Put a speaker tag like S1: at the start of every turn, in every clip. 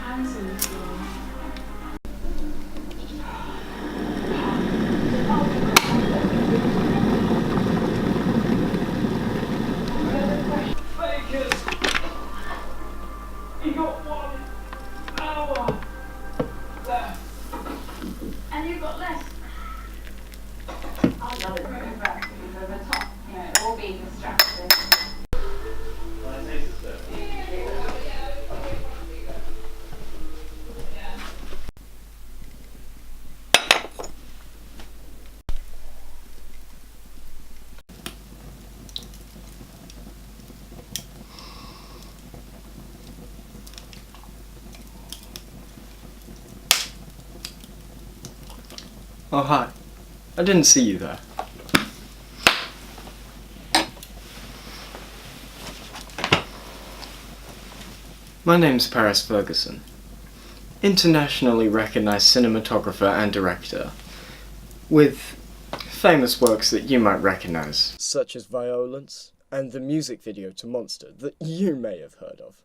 S1: hands on the floor.
S2: Fakers! You got 1 hour left.
S1: And you've got less.
S3: I love it over the top, you know, all being distracted.
S4: Oh, hi. I didn't see you there. My name's Paris Ferguson, internationally recognized cinematographer and director, with famous works that you might recognize, such as Violence and the music video to Monster that you may have heard of.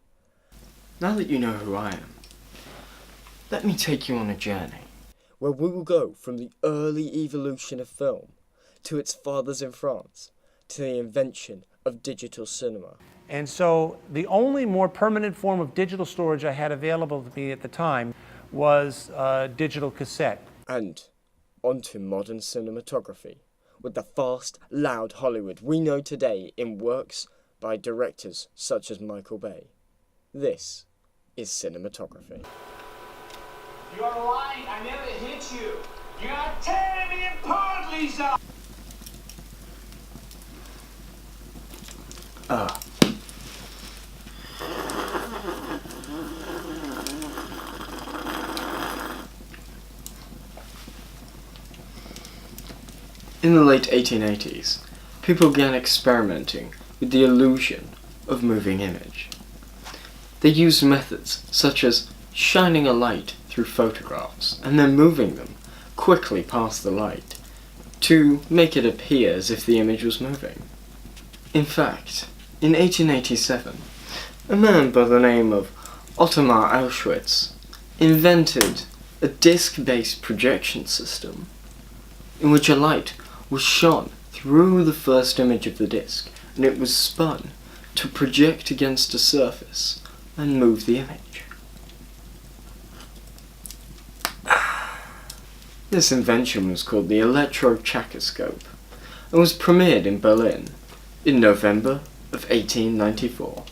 S4: Now that you know who I am, let me take you on a journey where we will go from the early evolution of film to its fathers in France, to the invention of digital cinema.
S5: And so the only more permanent form of digital storage I had available to me at the time was digital cassette.
S4: And onto modern cinematography, with the fast, loud Hollywood we know today in works by directors such as Michael Bay. This is cinematography.
S2: You're lying. I never hit you. You're tearing me apart, Lisa.
S4: In the late 1880s, people began experimenting with the illusion of moving image. They used methods such as shining a light through photographs and then moving them quickly past the light to make it appear as if the image was moving. In fact, in 1887, a man by the name of Ottomar Auschwitz invented a disc-based projection system in which a light was shone through the first image of the disc and it was spun to project against a surface and move the image. This invention was called the electrochakoscope and was premiered in Berlin in November of 1894.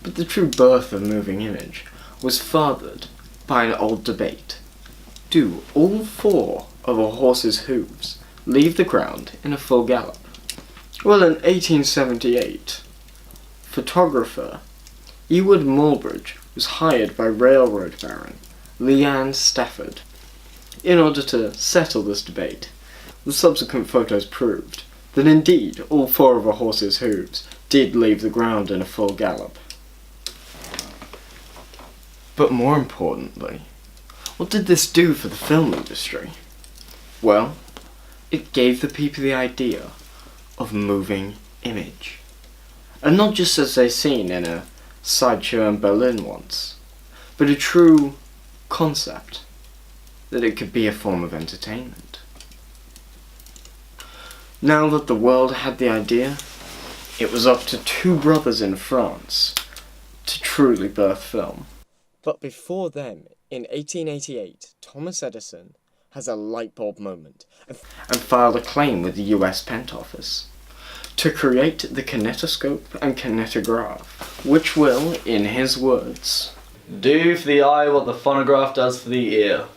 S4: But the true birth of moving image was fathered by an old debate. Do all 4 of a horse's hooves leave the ground in a full gallop? Well, in 1878, photographer Ewart Muybridge was hired by railroad baron Leanne Stafford in order to settle this debate. The subsequent photos proved that indeed all 4 of a horse's hooves did leave the ground in a full gallop. But more importantly, what did this do for the film industry? Well, it gave the people the idea of moving image. And not just as they seen in a sideshow in Berlin once, but a true concept that it could be a form of entertainment. Now that the world had the idea, it was up to 2 brothers in France to truly birth film. But before them, in 1888, Thomas Edison has a light bulb moment and filed a claim with the US Patent Office to create the kinetoscope and kinetograph, which will, in his words,
S6: do for the eye what the phonograph does for the ear.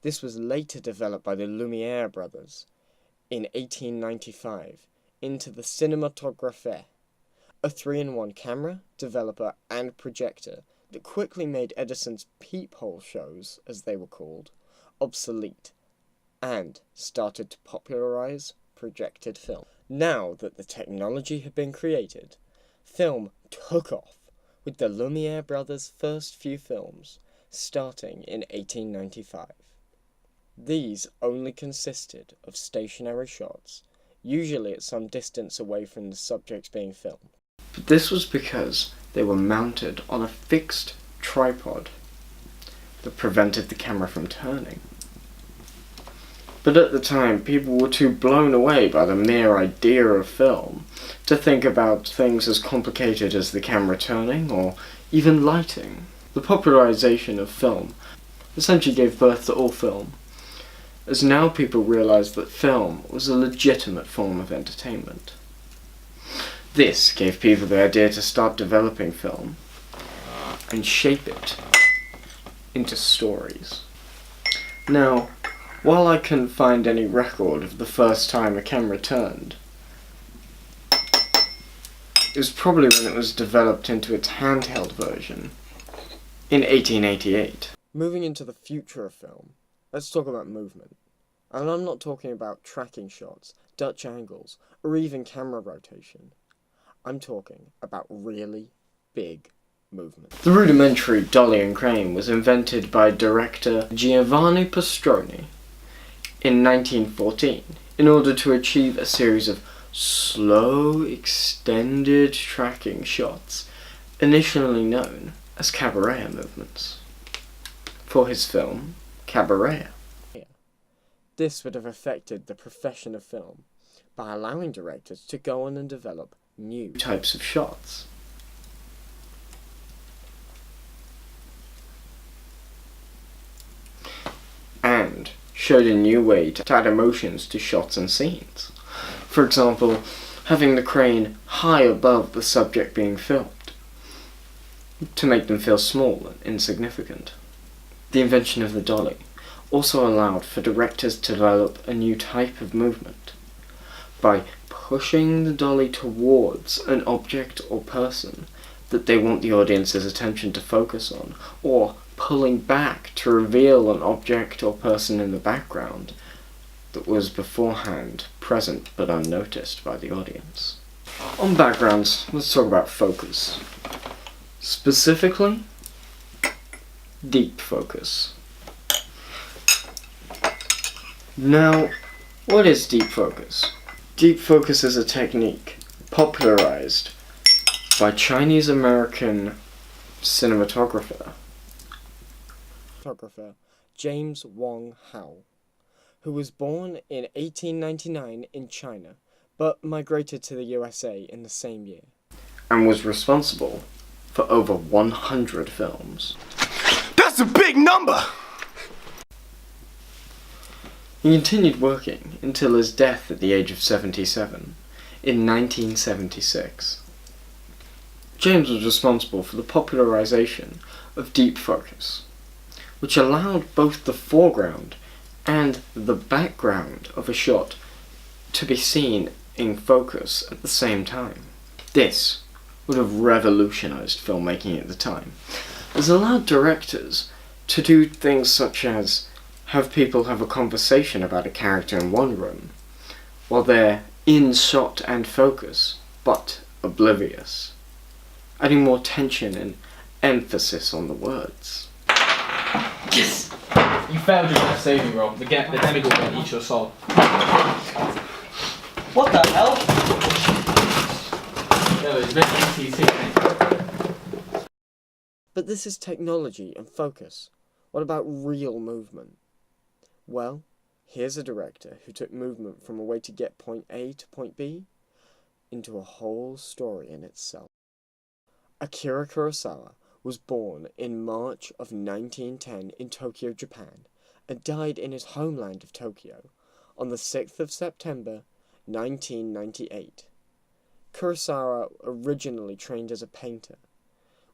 S4: This was later developed by the Lumiere brothers in 1895 into the cinematographe, a 3-in-1 camera, developer and projector that quickly made Edison's peephole shows, as they were called, obsolete and started to popularize projected film. Now that the technology had been created, film took off with the Lumiere brothers' first few films starting in 1895. These only consisted of stationary shots, usually at some distance away from the subject being filmed. But this was because they were mounted on a fixed tripod that prevented the camera from turning. But at the time, people were too blown away by the mere idea of film to think about things as complicated as the camera turning or even lighting. The popularization of film essentially gave birth to all film, as now people realized that film was a legitimate form of entertainment. This gave people the idea to start developing film and shape it into stories. Now, while I couldn't find any record of the first time a camera turned, it was probably when it was developed into its handheld version in 1888. Moving into the future of film, let's talk about movement. And I'm not talking about tracking shots, Dutch angles, or even camera rotation. I'm talking about really big movement. The rudimentary dolly and crane was invented by director Giovanni Pastroni in 1914 in order to achieve a series of slow, extended tracking shots, initially known as cabaret movements, for his film Cabaret. This would have affected the profession of film by allowing directors to go on and develop new types of shots. And showed a new way to add emotions to shots and scenes. For example, having the crane high above the subject being filmed to make them feel small and insignificant. The invention of the dolly also allowed for directors to develop a new type of movement by pushing the dolly towards an object or person that they want the audience's attention to focus on, or pulling back to reveal an object or person in the background that was beforehand present but unnoticed by the audience. On backgrounds, let's talk about focus. Specifically, deep focus. Now, what is deep focus? Deep focus is a technique popularized by Chinese-American cinematographer James Wong Howe, who was born in 1899 in China, but migrated to the USA in the same year, and was responsible for over 100 films.
S7: That's a big number!
S4: He continued working until his death at the age of 77 in 1976. James was responsible for the popularization of deep focus, which allowed both the foreground and the background of a shot to be seen in focus at the same time. This would have revolutionized filmmaking at the time, as it allowed directors to do things such as have people have a conversation about a character in one room, while they're in shot and focus, but oblivious, adding more tension and emphasis on the words.
S8: Yes! You failed your life saving roll. The demigod will eat your soul.
S6: What the hell?
S8: No, it's very easy.
S4: But this is technology and focus. What about real movement? Well, here's a director who took movement from a way to get point A to point B into a whole story in itself. Akira Kurosawa was born in March of 1910 in Tokyo, Japan, and died in his homeland of Tokyo on the 6th of September 1998. Kurosawa originally trained as a painter,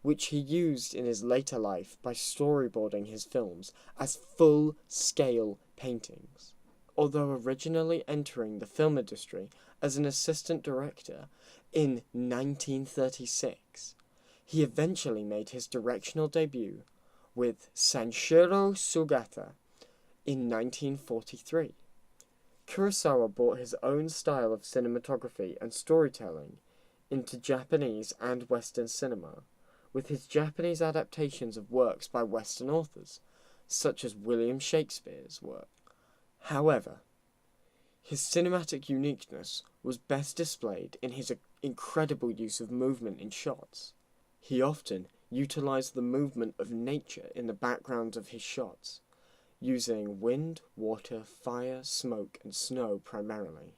S4: which he used in his later life by storyboarding his films as full-scale paintings. Although originally entering the film industry as an assistant director in 1936, he eventually made his directional debut with Sanshiro Sugata in 1943. Kurosawa brought his own style of cinematography and storytelling into Japanese and Western cinema, with his Japanese adaptations of works by Western authors, such as William Shakespeare's work. However, his cinematic uniqueness was best displayed in his incredible use of movement in shots. He often utilized the movement of nature in the background of his shots, using wind, water, fire, smoke, and snow primarily.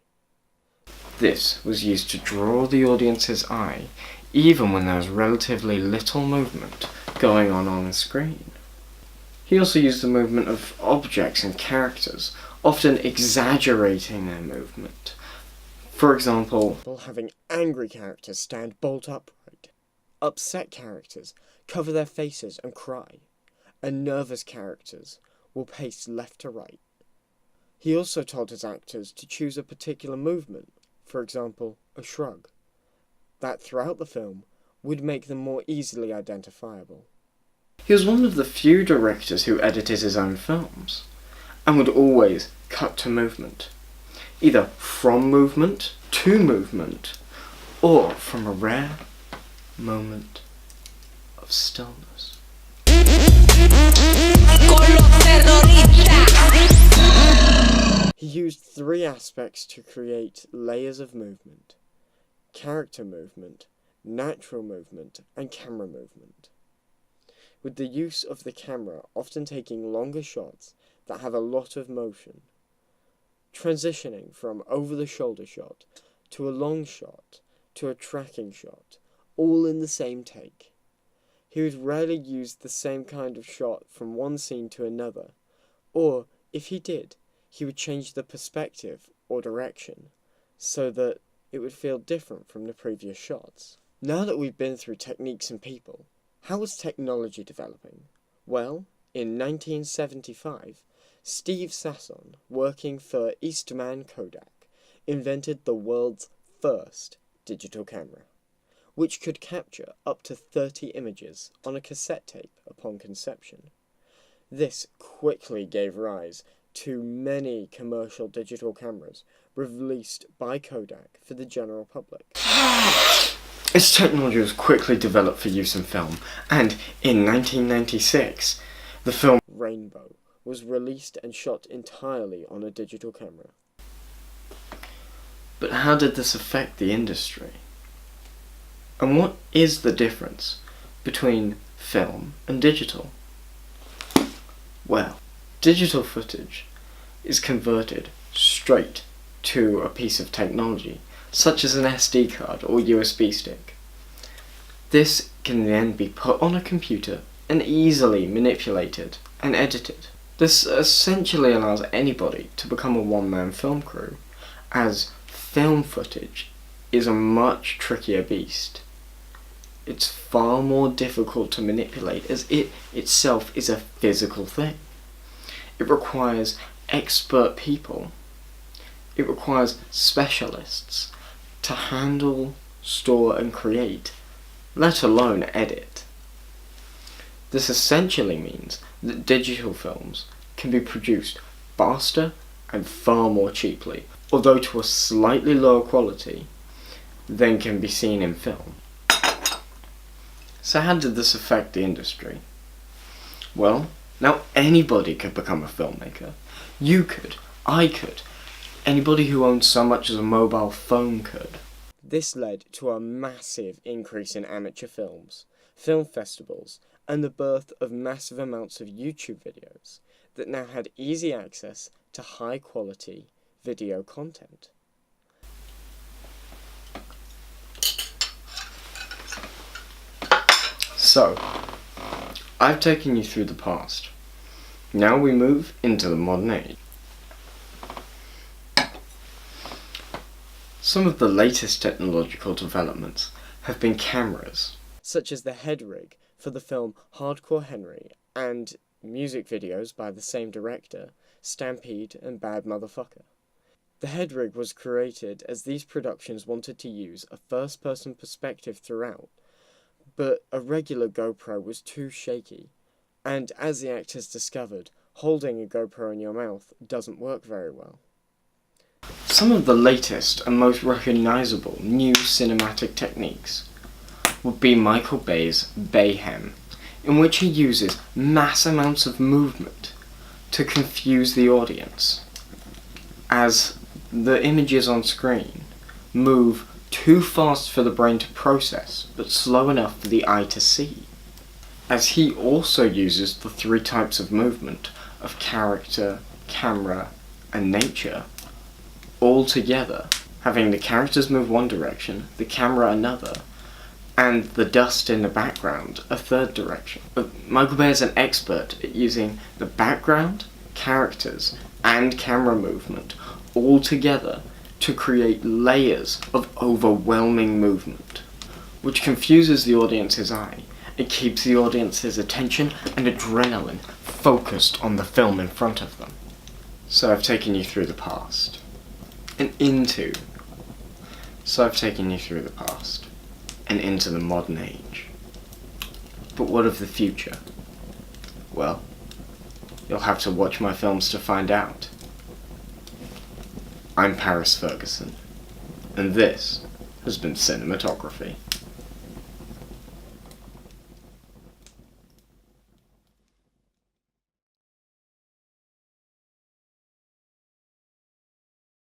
S4: This was used to draw the audience's eye, even when there was relatively little movement going on the screen. He also used the movement of objects and characters, often exaggerating their movement. For example, having angry characters stand bolt upright, upset characters cover their faces and cry, and nervous characters will pace left to right. He also told his actors to choose a particular movement, for example, a shrug, that throughout the film would make them more easily identifiable. He was one of the few directors who edited his own films, and would always cut to movement, either from movement to movement, or from a rare moment of stillness. He used three aspects to create layers of movement: character movement, natural movement, and camera movement, with the use of the camera often taking longer shots that have a lot of motion, transitioning from over-the-shoulder shot to a long shot to a tracking shot, all in the same take. He would rarely use the same kind of shot from one scene to another, or, if he did, he would change the perspective or direction so that it would feel different from the previous shots. Now that we've been through techniques and people, how was technology developing? Well, in 1975, Steve Sasson, working for Eastman Kodak, invented the world's first digital camera, which could capture up to 30 images on a cassette tape upon conception. This quickly gave rise to many commercial digital cameras released by Kodak for the general public. Its technology was quickly developed for use in film, and in 1996, the film Rainbow was released and shot entirely on a digital camera. But how did this affect the industry? And what is the difference between film and digital? Well, digital footage is converted straight to a piece of technology, such as an SD card or USB stick. This can then be put on a computer and easily manipulated and edited. This essentially allows anybody to become a one-man film crew, as film footage is a much trickier beast. It's far more difficult to manipulate, as it itself is a physical thing. It requires expert people. It requires specialists to handle, store, and create, let alone edit. This essentially means that digital films can be produced faster and far more cheaply, although to a slightly lower quality than can be seen in film. So how did this affect the industry? Well, now anybody could become a filmmaker. You could, I could, anybody who owns so much as a mobile phone could. This led to a massive increase in amateur films, film festivals, and the birth of massive amounts of YouTube videos that now had easy access to high quality video content. So, I've taken you through the past. Now we move into the modern age. Some of the latest technological developments have been cameras, such as the head rig for the film Hardcore Henry, and music videos by the same director, Stampede and Bad Motherfucker. The head rig was created as these productions wanted to use a first-person perspective throughout, but a regular GoPro was too shaky, and as the actors discovered, holding a GoPro in your mouth doesn't work very well. Some of the latest and most recognizable new cinematic techniques would be Michael Bay's Bayhem, in which he uses mass amounts of movement to confuse the audience. as the images on screen move too fast for the brain to process, but slow enough for the eye to see. As he also uses the three types of movement of character, camera, and nature all together, having the characters move one direction, the camera another, and the dust in the background a third direction. But Michael Bay is an expert at using the background, characters, and camera movement all together to create layers of overwhelming movement, which confuses the audience's eye. It keeps the audience's attention and adrenaline focused on the film in front of them. So I've taken you through the past. And into the modern age. But what of the future? Well, you'll have to watch my films to find out. I'm Paris Ferguson, and this has been Cinematography.